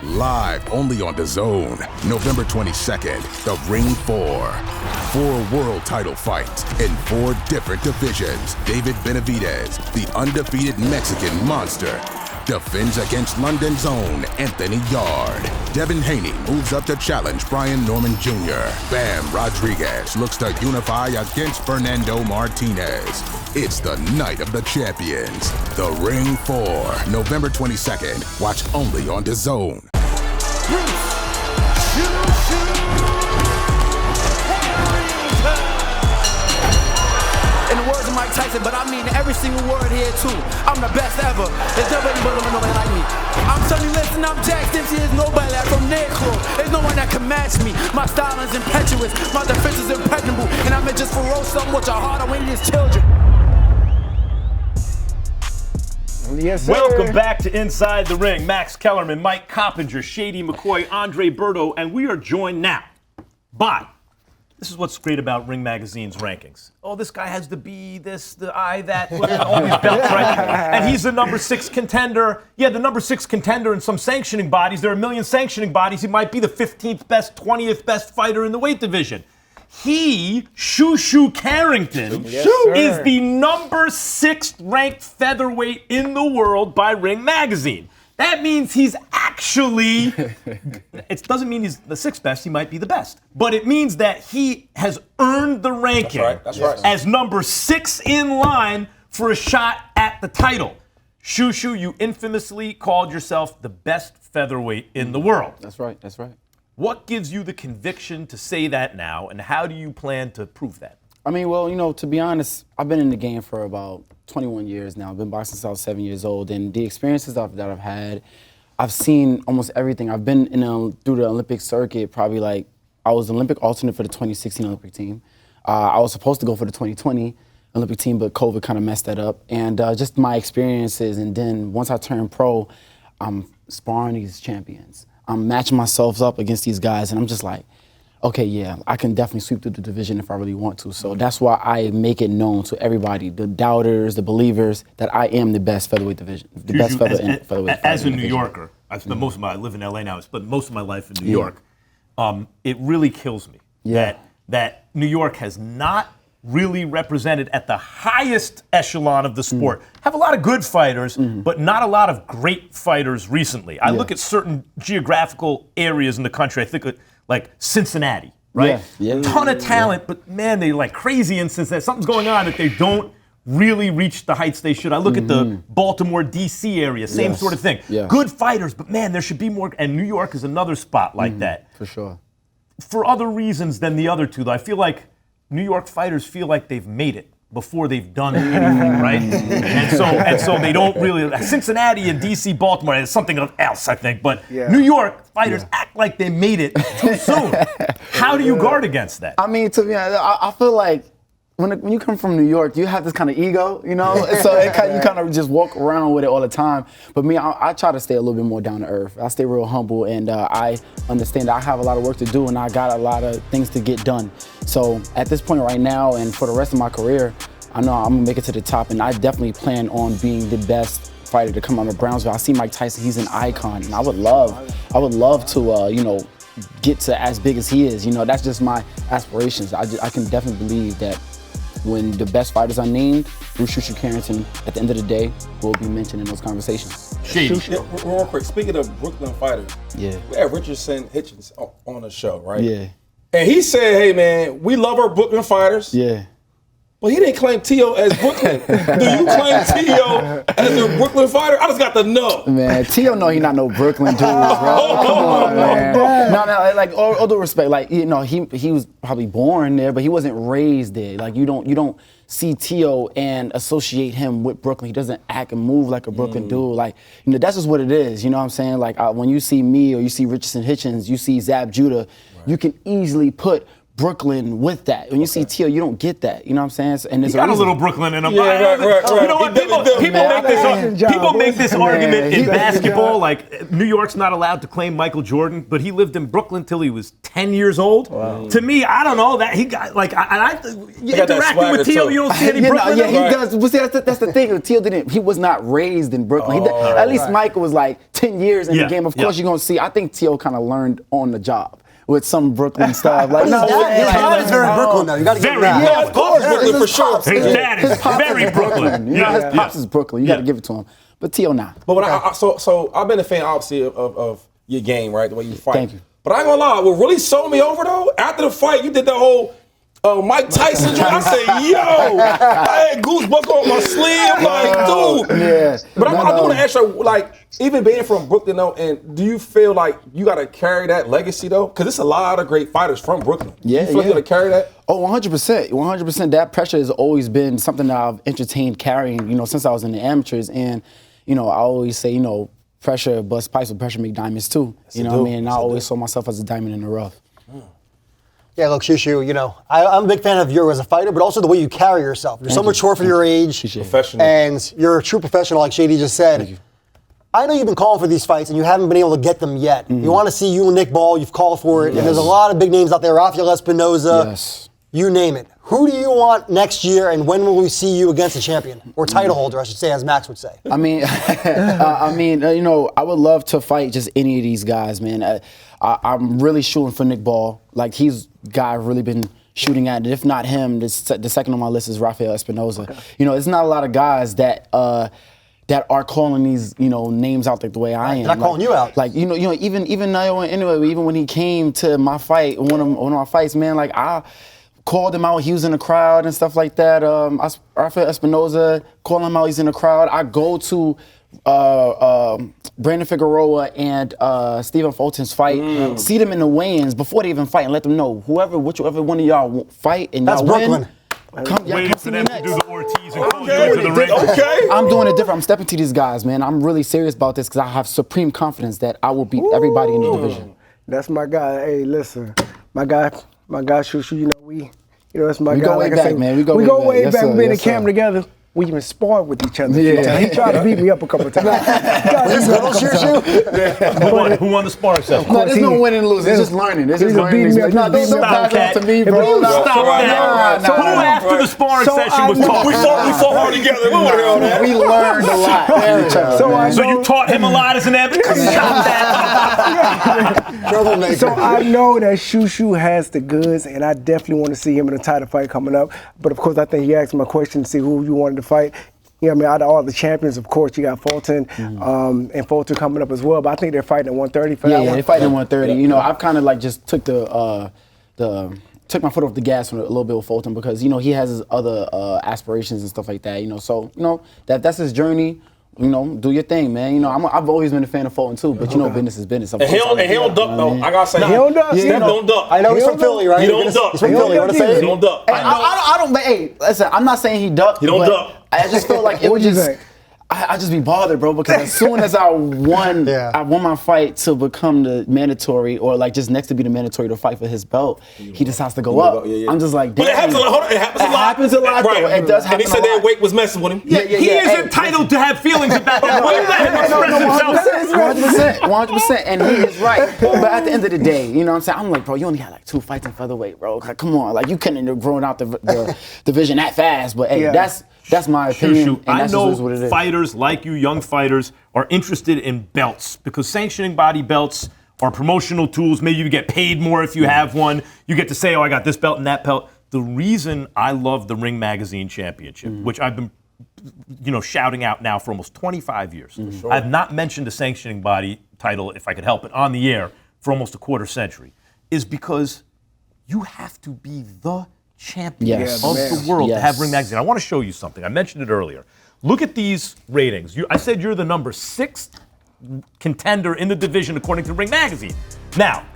Live only on DAZN, November 22nd, The Ring 4. 4 world title fights in 4 different divisions. David Benavidez, the undefeated Mexican monster, defends against London's own Anthony Yard. Devin Haney moves up to challenge Brian Norman Jr. Bam Rodriguez looks to unify against Fernando Martinez. It's the night of the champions. The Ring 4, November 22nd. Watch only on DAZN. Bruce Shu Shu Carrington. In the words of Mike Tyson, but I mean every single word here too. I'm the best ever. There's nobody like me. I'm Sonny Liston, I'm Jack Dempsey. There's nobody like from Necro. There's no one that can match me. My style is impetuous, my defense is impregnable, and I'm just ferocious. I'm with your heart, I'm winning his children. Yes, sir. Welcome back to Inside the Ring. Max Kellerman, Mike Coppinger, Shady McCoy, Andre Berto, and we are joined now by, this is what's great about Ring Magazine's rankings. Oh, this guy has the B, this, the I, that, all these belts, right? And he's the number 6 contender. Yeah, the number 6 contender in some sanctioning bodies. There are a million sanctioning bodies. He might be the 15th best, 20th best fighter in the weight division. He, Shu Shu Carrington, is the number 6th ranked featherweight in the world by Ring Magazine. That means he's actually, it doesn't mean he's the 6th best, he might be the best. But it means that he has earned the ranking That's right. as number 6 in line for a shot at the title. Shu Shu, you infamously called yourself the best featherweight in the world. That's right. That's right. What gives you the conviction to say that now, and how do you plan to prove that? I mean, well, you know, to be honest, I've been in the game for about 21 years now. I've been boxing since I was 7 years old, and the experiences that I've had, I've seen almost everything. I've been through the Olympic circuit, probably like, I was Olympic alternate for the 2016 Olympic team. I was supposed to go for the 2020 Olympic team, but COVID kind of messed that up. And just my experiences, and then once I turned pro, I'm sparring these champions. I'm matching myself up against these guys, and I'm just like, okay, yeah, I can definitely sweep through the division if I really want to. So that's why I make it known to everybody, the doubters, the believers, that I am the best featherweight division, the best featherweight. As a New Yorker, I've spent most of my, I live in LA now, I've spent most of my life in New York. It really kills me that New York has not really represented at the highest echelon of the sport. Have a lot of good fighters, but not a lot of great fighters recently. I look at certain geographical areas in the country, I think like Cincinnati, right? Ton of talent, but man, they like crazy in Cincinnati. Something's going on that they don't really reach the heights they should. I look at the Baltimore, D.C. area, same sort of thing. Good fighters, but man, there should be more, and New York is another spot like that. For sure. For other reasons than the other two, though, I feel like New York fighters feel like they've made it before they've done anything, right? And so they don't really. Cincinnati and D.C., Baltimore is something else, I think. But New York fighters act like they made it too soon. How do you guard against that? I mean, to be honest, I feel like when you come from New York, you have this kind of ego, you know? So you kind of just walk around with it all the time. But me, I try to stay a little bit more down to earth. I stay real humble, and I understand that I have a lot of work to do, and I got a lot of things to get done. So at this point right now, and for the rest of my career, I know I'm gonna make it to the top, and I definitely plan on being the best fighter to come out of Brownsville. I see Mike Tyson, he's an icon, and I would love to, you know, get to as big as he is. You know, that's just my aspirations. I can definitely believe that when the best fighters are named, Bruce Shu Shu Carrington, at the end of the day, will be mentioned in those conversations. Real quick, speaking of Brooklyn fighters, we had Richardson Hitchens on the show, right? Yeah. And he said, hey man, we love our Brooklyn fighters. Yeah. But he didn't claim T.O. as Brooklyn. Do you claim T.O. as a Brooklyn fighter? I just got to know. Man, T.O. know he not no Brooklyn dude, bro. Come on, man. No, like all due respect, like, you know, he was probably born there, but he wasn't raised there. Like you don't see T.O. and associate him with Brooklyn. He doesn't act and move like a Brooklyn dude. Like, you know, that's just what it is. You know what I'm saying? Like when you see me or you see Richardson Hitchens, you see Zab Judah, you can easily put Brooklyn with that. When you see Tio, you don't get that. You know what I'm saying? And there's He got a reason. little Brooklyn in him. Yeah, right. You know what? People make this argument in basketball, like New York's not allowed to claim Michael Jordan, but he lived in Brooklyn till he was 10 years old. Wow. To me, I don't know that he got like interacting with Tio, you don't see any Brooklyn. Yeah, he does. But see, that's the thing. Tio he was not raised in Brooklyn. At least Michael was like 10 years in the game. Of course, you're gonna see. I think Tio kind of learned on the job with some Brooklyn stuff. Like, his dad is very Brooklyn though. You got to get that. Yeah, of course. Brooklyn for sure. His dad is very Brooklyn. You know, his pops is Brooklyn. You got to give it to him. But Tio not. But so I've been a fan, obviously, of your game, right? The way you fight. Thank you. But I ain't gonna lie, what really sold me over though, after the fight, you did the whole Mike Tyson joint. I said, yo, I had goosebumps on my sleeve. I'm like, dude. Yeah. But I do want to ask you, like, even being from Brooklyn though, and do you feel like you got to carry that legacy though? Because it's a lot of great fighters from Brooklyn. Yeah, you feel like you got to carry that? Oh, 100%. 100%. That pressure has always been something that I've entertained carrying, since I was in the amateurs. And, I always say, pressure busts pipes, but pressure make diamonds too. You know what I mean? And I always saw myself as a diamond in the rough. Yeah, look, Shu Shu, I'm a big fan of you as a fighter, but also the way you carry yourself. You're so mature for your age. Professional. And you're a true professional, like Shady just said. Thank you. I know you've been calling for these fights, and you haven't been able to get them yet. Mm-hmm. You want to see you and Nick Ball. You've called for it. Yes. And there's a lot of big names out there. Rafael Espinoza. Yes. You name it. Who do you want next year, and when will we see you against a champion? Or title holder, I should say, as Max would say. I mean, I would love to fight just any of these guys, man. I'm really shooting for Nick Ball. Like, he's the guy I've really been shooting at. And if not him, the second on my list is Rafael Espinoza. Okay. It's not a lot of guys that are calling these, names out like the way I am. They're not calling you out. Like, even Naoya and Inoue, even when he came to my fight, one of my fights, man, like, I called him out. He was in the crowd and stuff like that. Rafael Espinoza, call him out. He's in the crowd. I go to Brandon Figueroa and Stephen Fulton's fight, see them in the weigh-ins before they even fight, and let them know whichever one of y'all fight and that's y'all Brooklyn. win. Waiting for them to do the Ortiz and Cody into the ring. Okay. I'm doing it different. I'm stepping to these guys, man. I'm really serious about this because I have supreme confidence that I will beat everybody in the division. That's my guy. Hey, listen, my guy Shu Shu. That's my guy. We go way back, man. We go way back. We've been in Yes, camp sir. together. We even sparred with each other. Yeah. He tried to beat me up a couple times. Who won the sparring session? No, there's no winning and losing. It's just learning. It's just learning. Don't pass it on to me, bro. Stop that. Who after the sparring session was talking? We fought hard together. We want to hear all that. We learned a lot from each other. So you taught him a lot as an amateur? Stop that. So I know that Shu Shu has the goods, and I definitely want to see him in a title fight coming up. But of course, I think he asked my question to see who you wanted to fight. Out of all the champions, of course, you got Fulton and Fulton coming up as well. But I think they're fighting at 130 for that one. Yeah, they're fighting at 130. I've kind of like just took took my foot off the gas a little bit with Fulton because he has his other aspirations and stuff like that. So that's his journey. Do your thing, man. I've always been a fan of Fulton too, but business is business. And he don't duck though. I gotta say, he don't duck. Steph don't duck. I know he's from Philly, right? He don't duck. He's from Philly. What to say? He don't duck. I don't. But hey, listen. I'm not saying he ducked. He don't duck. I just feel like it would just. I just be bothered, bro, because as soon as I won my fight to become the mandatory, or like just next to be the mandatory to fight for his belt, he just has to go up. I'm just like, damn. But it happens a lot. It happens a lot. Though. It does happen. And he said that weight was messing with him. He is entitled to have feelings about that. Will you let him express himself? 100%, and he is right. But at the end of the day, you know what I'm saying? I'm like, bro, you only had like 2 fights in featherweight, bro. Like, come on, like you couldn't have grown out the division that fast. But hey, that's my opinion, and that's just what it is. Fighters like you, young fighters, are interested in belts because sanctioning body belts are promotional tools. Maybe you get paid more if you have one. You get to say, I got this belt and that belt. The reason I love the Ring Magazine Championship, which I've been shouting out now for almost 25 years. I've not mentioned a sanctioning body title, if I could help it, on the air for almost a quarter century, is because you have to be the champion of the world to have Ring Magazine. I want to show you something. I mentioned it earlier. Look at these ratings. I said you're the number 6 contender in the division according to Ring Magazine. Now,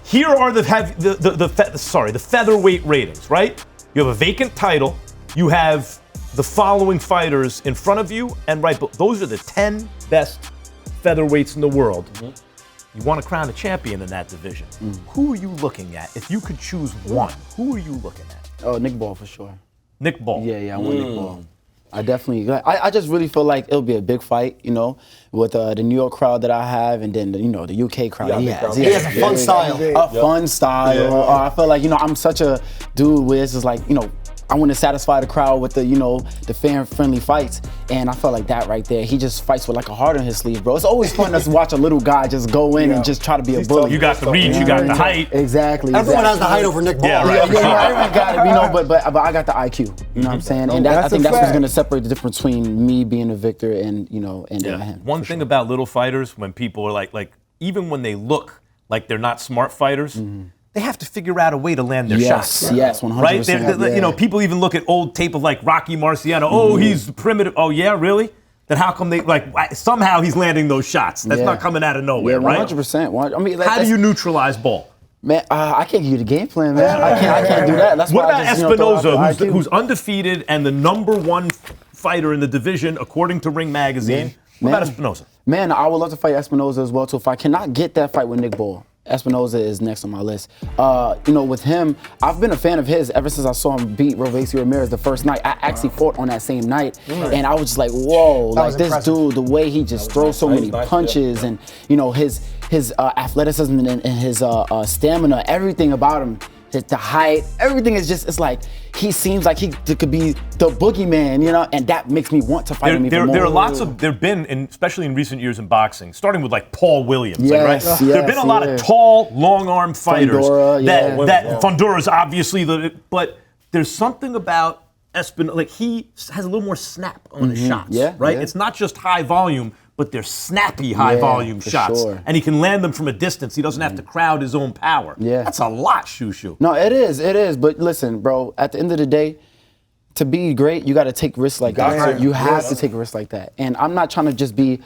here are the featherweight ratings, right? You have a vacant title. You have the following fighters in front of you, and those are the 10 best featherweights in the world. You want to crown a champion in that division. Who are you looking at? If you could choose one, who are you looking at? Oh, Nick Ball for sure. Nick Ball. Yeah, I want Nick Ball. I definitely, I just really feel like it'll be a big fight, with the New York crowd that I have, and then the UK crowd he has. He has a fun style. Fun style. Yeah. I feel like I'm such a dude where it's just like I want to satisfy the crowd with the fan-friendly fights, and I felt like that right there. He just fights with like a heart on his sleeve, bro. It's always fun to watch a little guy just go in and just try to be a bully. You got the reach, you got the height. Exactly. Everyone has the height over Nick Ball. Yeah, right. Everyone got it, but I got the IQ. You know what I'm saying? And I think that's what's gonna separate the difference between me being a victor and him. One thing about little fighters, when people are like, even when they look like they're not smart fighters, they have to figure out a way to land their shots. Yes, 100%. Right? People even look at old tape of like Rocky Marciano. Oh, he's primitive. Oh, yeah, really? Then how come they somehow he's landing those shots? That's not coming out of nowhere, right? 100%. I mean, how do you neutralize Ball? Man, I can't give you the game plan, man. I can't do that. That's what why about Espinoza, who's undefeated and the #1 fighter in the division according to Ring Magazine? What about Espinoza? Man, I would love to fight Espinoza as well too. If I cannot get that fight with Nick Ball, Espinoza is next on my list. With him, I've been a fan of his ever since I saw him beat Rovesi Ramirez the first night. I actually fought on that same night, and I was just like, whoa, like this impressive. Dude, the way he just throws so many punches, and his athleticism and his stamina, everything about him. The height, everything is just, it's like, he seems like he could be the boogeyman, and that makes me want to fight him even more. There are lots of, there have been, especially in recent years in boxing, starting with like Paul Williams, yes, right? There have been a lot of tall, long-arm fighters. Fundura's obviously but there's something about Espinoza, like he has a little more snap on his shots, right? Yeah. It's not just high volume, but they're snappy high volume shots. Sure. And he can land them from a distance. He doesn't have to crowd his own power. Yeah. That's a lot, Shu Shu. No, it is. But listen, bro, at the end of the day, to be great, you got to take risks like that. You have to take risks like that. And I'm not trying to just be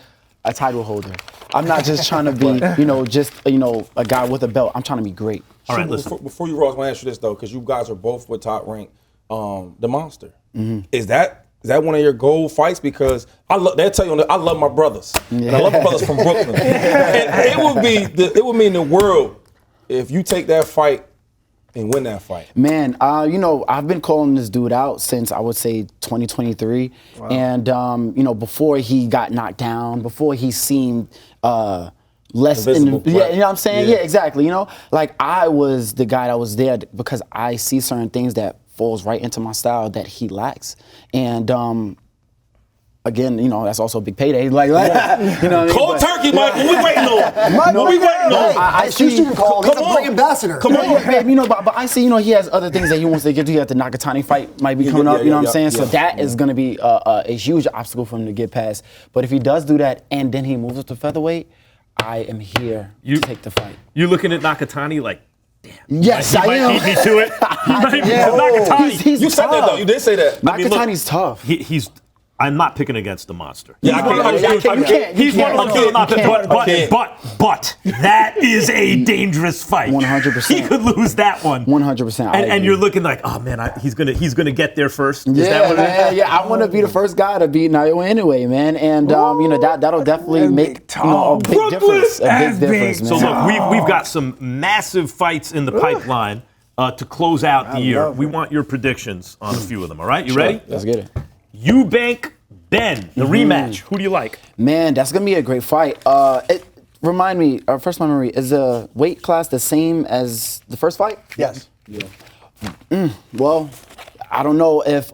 a title holder. I'm not just trying to be, just a guy with a belt. I'm trying to be great. All right, listen. Before you Ross, I want to ask you this though, because you guys are both with Top Rank. The Monster. Is that one of your goal fights? Because they'll tell you, I love my brothers. And I love my brothers from Brooklyn. And it would mean the world if you take that fight and win that fight. Man, I've been calling this dude out since I would say 2023. Wow. And before he got knocked down, before he seemed less you know what I'm saying? Yeah, exactly. Like I was the guy that was there because I see certain things that falls right into my style that he lacks. And again, that's also a big payday. Like what I mean? Cold turkey, Mike. What we waiting on? What we waiting on? I see He's a great ambassador. Come on. But I see, he has other things that he wants to get to. He has the Nakatani fight might be coming up, you know what I'm saying? So that is going to be a huge obstacle for him to get past. But if he does do that and then he moves up to featherweight, I am here to take the fight. You looking at Nakatani like, damn. Yes, I am. He might beat me to it. Nakatani. You said that though. You did say that. Nakatani's tough. I'm not picking against the Monster. Yeah, I can't. He's one of those but that is a dangerous fight. 100%. He could lose that one. 100%. And you're looking like, oh man, he's gonna get there first. Is Yeah, that what it is? I want to be the first guy to beat Naoya anyway, man. And that'll definitely make a big difference. Man. So look, we've got some massive fights in the pipeline to close out the year. We want your predictions on a few of them. All right, you ready? Let's get it. Eubank Ben, the rematch. Who do you like? Man, that's gonna be a great fight. Remind me, first my memory, is the weight class the same as the first fight? Yes. Yeah. Well, I don't know if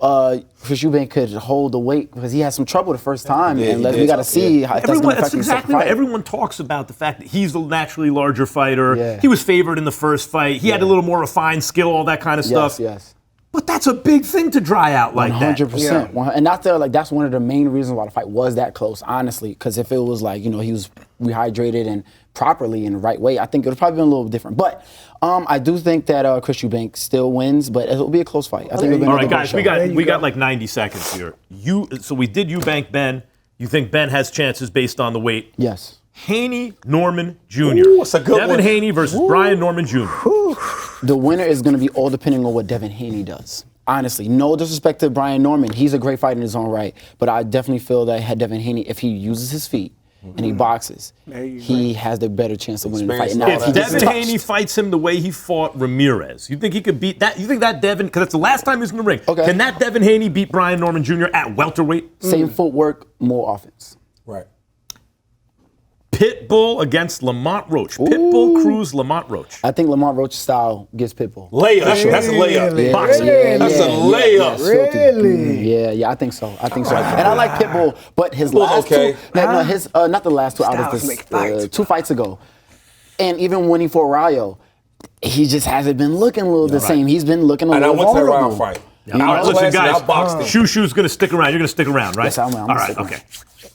Chris Eubank could hold the weight because he had some trouble the first time, and we got to see how that's going to affect him. Exactly right. Everyone talks about the fact that he's the naturally larger fighter. Yeah. He was favored in the first fight. He had a little more refined skill, all that kind of stuff. Yes. But that's a big thing to dry out like 100%. that. And that's one of the main reasons why the fight was that close, honestly. Because if it was like, he was rehydrated and properly in the right way, I think it would probably been a little different. But I do think that Chris Eubank still wins, but it'll be a close fight. I think it'll be all right, guys, we got like 90 seconds here. So we did Eubank Ben. You think Ben has chances based on the weight? Yes. Haney Norman Jr. Ooh, it's a good Devin one. Haney versus Brian Norman Jr. The winner is going to be all depending on what Devin Haney does. Honestly, no disrespect to Brian Norman. He's a great fighter in his own right. But I definitely feel that Devin Haney, if he uses his feet, and he boxes, he has the better chance of winning the fight. Experience. Now, If if he gets Devin touched- Haney fights him the way he fought Ramirez, you think he could beat that? You think that Devin, because it's the last time he's in the ring, Okay. can that Devin Haney beat Brian Norman Jr. at welterweight? same footwork, more offense. Right. Pitbull against Lamont Roach. Pitbull, Cruz, Lamont Roach. I think Lamont Roach's style gets Pitbull. Layup. That's a layup. Really? Boxing. That's a layup. Really? Yeah, I think so. I think so. And I like Pitbull, but his Pitbull's last okay. not the last two, out Styles of make this, fights. 2 fights ago. And even when he fought Rayo, he just hasn't been looking a little the same. He's been looking a And I little went to that vulnerable. round fight. You know? All right, listen, Classic, I boxed guys. him. Shu Shu's going to stick around. You're going to stick around, right? Yes, I'm All gonna right, stick around. okay.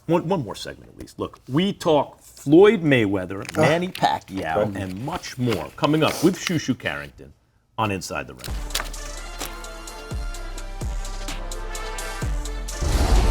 One more segment at least. Look, we talk Floyd Mayweather, Manny Pacquiao, and much more coming up with Shu Shu Carrington on Inside the Ring.